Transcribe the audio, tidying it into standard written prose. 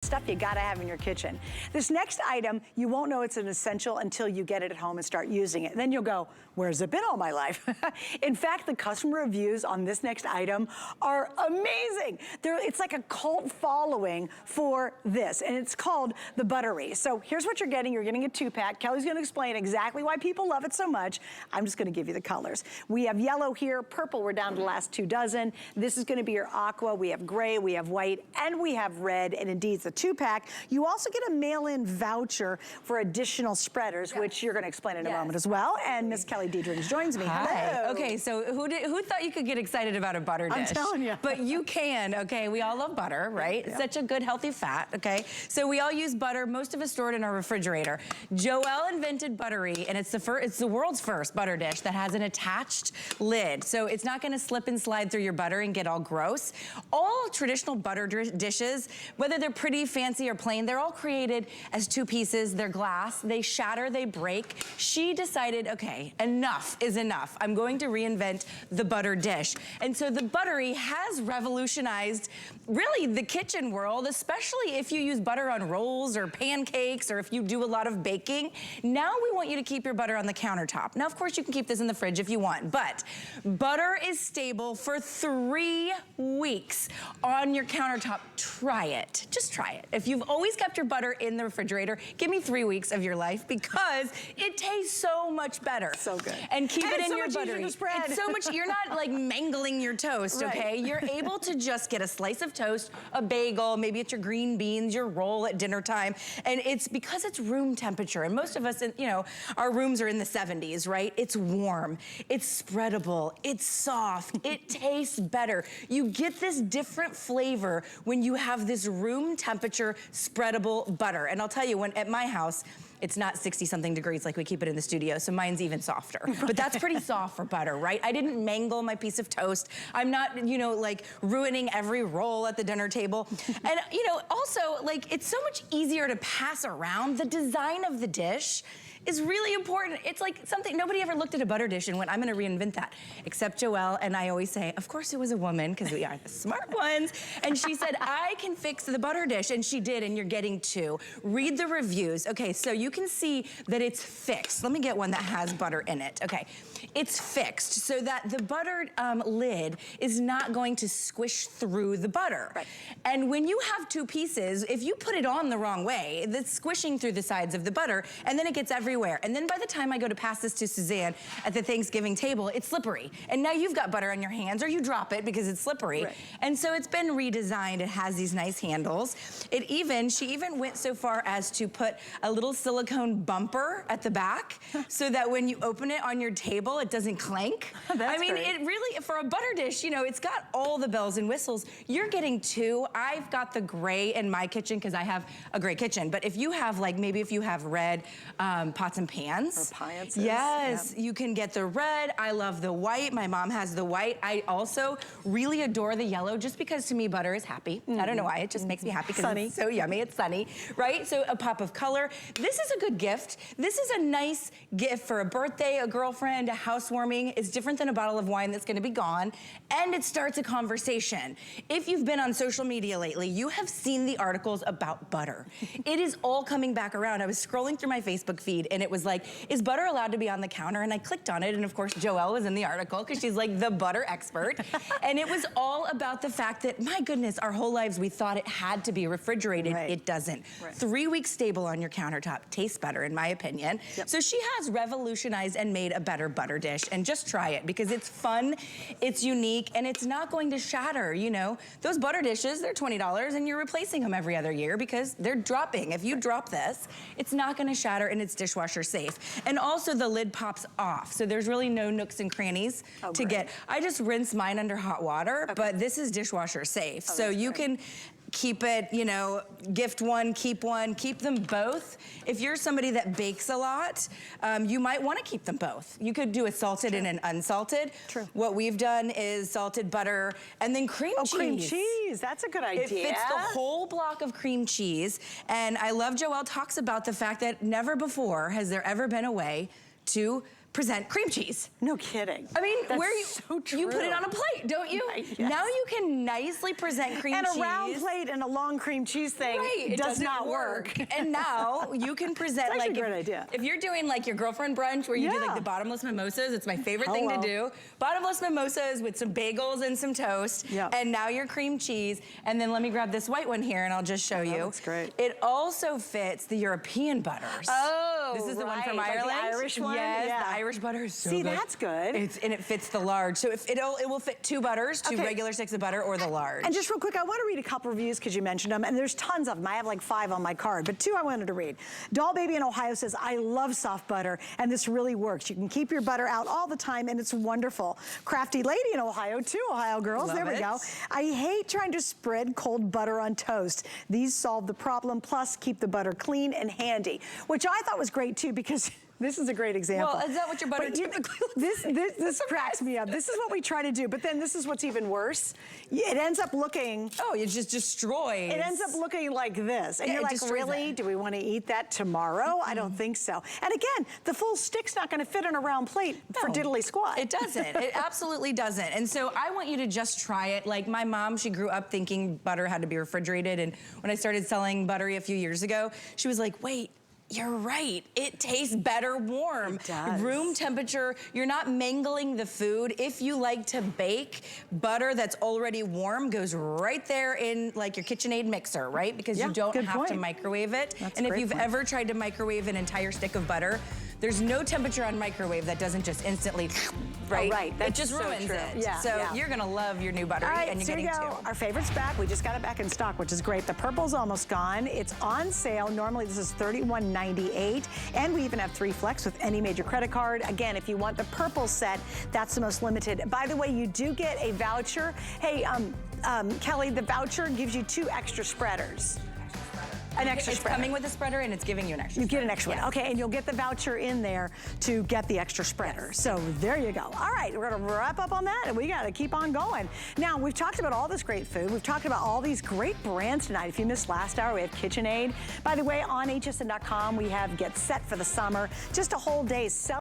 stuff you gotta have in your kitchen. This next item, you won't know it's an essential until you get it at home and start using it. Then you'll go, where's it been all my life? In fact, the customer reviews on this next item are amazing. It's like a cult following for this, and it's called the Butterie. So here's what you're getting. You're getting a 2-pack. Kelly's gonna explain exactly why people love it so much. I'm just gonna give you the colors. We have yellow here, purple, we're down to the last 2 dozen. This is gonna be your aqua. We have gray, we have white, and we have red, and indeed it's a 2-pack. You also get a mail-in voucher for additional spreaders, which you're gonna explain in a moment as well. And Miss Kelly Diedrings joins me. Hi. Hello. Okay, so who thought you could get excited about a butter dish? I'm telling you. But you can, okay? We all love butter, right? Yeah. Such a good, healthy fat, okay? So we all use butter. Most of us store it in our refrigerator. Joelle invented Butterie, and it's the world's first butter dish that has an attached lid. So it's not gonna slip and slide through your butter and get all gross. All traditional butter dishes, whether they're pretty, fancy, or plain, they're all created as 2 pieces. They're glass, they shatter, they break. She decided, okay, enough is enough. I'm going to reinvent the butter dish. And so the Butterie has revolutionized really the kitchen world, especially if you use butter on rolls or pancakes or if you do a lot of baking. Now we want you to keep your butter on the countertop. Now, of course, you can keep this in the fridge if you want, but butter is stable for 3 weeks on your countertop. Try it. Just try it. If you've always kept your butter in the refrigerator, give me 3 weeks of your life because it tastes so much better. So good. And keep it in your Butterie. It's so much, you're not like mangling your toast, okay? You're able to just get a slice of toast, a bagel, maybe it's your green beans, your roll at dinner time, and it's because it's room temperature. And most of us, you know, our rooms are in the 70s, right? It's warm, it's spreadable, it's soft, it tastes better. You get this different flavor when you have this room temperature spreadable butter. And I'll tell you, when at my house, it's not 60-something degrees like we keep it in the studio, so mine's even softer. But that's pretty soft for butter, right? I didn't mangle my piece of toast. I'm not, you know, like ruining every roll at the dinner table. And, you know, also, like, it's so much easier to pass around. The design of the dish is really important. It's like something, nobody ever looked at a butter dish and went, I'm gonna reinvent that, except Joelle. And I always say, of course it was a woman, because we are the smart ones. And she said, I can fix the butter dish, and she did, and you're getting 2. Read the reviews. Okay, so you can see that it's fixed. Let me get one that has butter in it. Okay, it's fixed so that the butter lid is not going to squish through the butter. Right. And when you have 2 pieces, if you put it on the wrong way, it's squishing through the sides of the butter, and then it gets everywhere. And then by the time I go to pass this to Suzanne at the Thanksgiving table, it's slippery. And now you've got butter on your hands, or you drop it because it's slippery. Right. And so it's been redesigned. It has these nice handles. She even went so far as to put a little silicone bumper at the back so that when you open it on your table, it doesn't clank. I mean, it really, for a butter dish, you know, it's got all the bells and whistles. You're getting 2. I've got the gray in my kitchen because I have a gray kitchen. But if you have, like, maybe if you have red pots and pans. Or appliances. Yes, you can get the red. I love the white. My mom has the white. I also really adore the yellow just because to me butter is happy. I don't know why, it just makes me happy because it's so yummy. It's sunny, right? So a pop of color. This is a good gift. This is a nice gift for a birthday, a girlfriend, a housewarming. It's different than a bottle of wine that's gonna be gone. And it starts a conversation. If you've been on social media lately, you have seen the articles about butter. It is all coming back around. I was scrolling through my Facebook feed and it was like, is butter allowed to be on the counter? And I clicked on it, and of course Joelle was in the article because she's like the butter expert. And it was all about the fact that, my goodness, our whole lives we thought it had to be refrigerated. Right. It doesn't. Right. 3 weeks stable on your countertop. Tastes better, in my opinion. Yep. So she has revolutionized and made a better butter dish, and just try it because it's fun, it's unique, and it's not going to shatter, you know. Those butter dishes, they're $20, and you're replacing them every other year because they're dropping. If you drop this, it's not gonna shatter, and it's dishwasher safe. And also the lid pops off, so there's really no nooks and crannies to get. I just rinse mine under hot water, but this is dishwasher safe. So you can keep it, you know, gift one, keep them both. If you're somebody that bakes a lot, you might want to keep them both. You could do a salted and an unsalted. True. What we've done is salted butter and then cream cheese. Oh, cream cheese, that's a good idea. It fits the whole block of cream cheese. And I love Joelle talks about the fact that never before has there ever been a way to present cream cheese. No kidding. I mean, That's where you so true. you put it on a plate, don't you? Yes. Now you can nicely present cream cheese. And a round plate and a long cream cheese thing does not work. And now you can present It's like actually a great idea. If you're doing like your girlfriend brunch where you do like the bottomless mimosas, it's my favorite thing to do. Bottomless mimosas with some bagels and some toast. Yep. And now your cream cheese. And then let me grab this white one here and I'll just show you. That's great. It also fits the European butters. Oh, this is the one from like Ireland. the Irish one? Yes, Yeah. the Irish butter is so See, good. that's good. And it fits the large. So it will fit 2 butters, 2 regular sticks of butter, or the large. And just real quick, I want to read a couple reviews because you mentioned them, and there's tons of them. I have like 5 on my card, but 2 I wanted to read. Doll Baby in Ohio says, I love soft butter, and this really works. You can keep your butter out all the time, and it's wonderful. Crafty Lady in Ohio, 2 Ohio girls, there we go. I hate trying to spread cold butter on toast. These solve the problem, plus keep the butter clean and handy, which I thought was great too, because this is a great example. Well, is that what your butter typically looks like? This cracks me up. This is what we try to do, but then this is what's even worse. It ends up looking... Oh, it just destroys. It ends up looking like this. And you're like, really? Do we want to eat that tomorrow? I don't think so. And again, the full stick's not going to fit on a round plate for diddly squat. It doesn't. It absolutely doesn't. And so I want you to just try it. Like my mom, she grew up thinking butter had to be refrigerated. And when I started selling Butterie a few years ago, she was like, wait, you're right. It tastes better warm. It does. Room temperature. You're not mangling the food. If you like to bake, butter that's already warm goes right there in like your KitchenAid mixer, right? Because you don't have to microwave it. And if you've ever tried to microwave an entire stick of butter, there's no temperature on microwave that doesn't just instantly, right? Oh, right. It just ruins it. Yeah, so you're gonna love your new Butterie, all right, and you're so getting 2. Our favorite's back. We just got it back in stock, which is great. The purple's almost gone. It's on sale. Normally this is $31.98, and we even have 3 flex with any major credit card. Again, if you want the purple set, that's the most limited. By the way, you do get a voucher. Hey, Kelly, the voucher gives you 2 extra spreaders. An extra spreader. It's coming with a spreader and it's giving you an extra spreader. You get an extra one. Okay, and you'll get the voucher in there to get the extra spreader. So there you go. All right, we're gonna wrap up on that and we gotta keep on going. Now, we've talked about all this great food. We've talked about all these great brands tonight. If you missed last hour, we have KitchenAid. By the way, on hsn.com, we have Get Set for the Summer. Just a whole day.